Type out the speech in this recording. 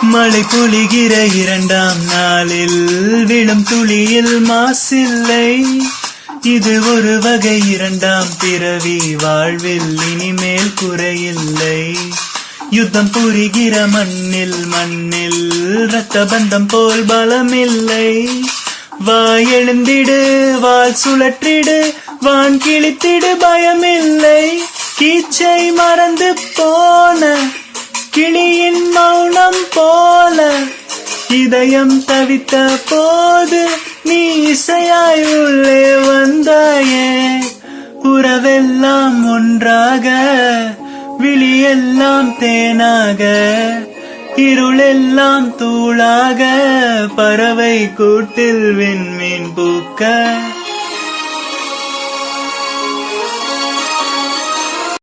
மழை பொழிகிற இரண்டாம் நாளில் விழும் துளியில் மாசில்லை. இது ஒரு வகை இரண்டாம் பிறவி, வாழ்வில் இனிமேல் குறையில்லை. யுத்தம் புரிகிற மண்ணில் இரத்த பந்தம் போல் பலமில்லை. வாய் எழுந்திடு, வால் சுழற்றிடு, வான் கிழித்திடு, பயமில்லை. கீச்சை மறந்து போன கிளியின் மௌனம் போல இதயம் தவித்த போது நீ இசையாய் உள்ளே வந்தாயே. உறவெல்லாம் ஒன்றாக, விழியெல்லாம் தேனாக, இருளெல்லாம் தூளாக, பறவை கூட்டில் விண்மீன் பூக்க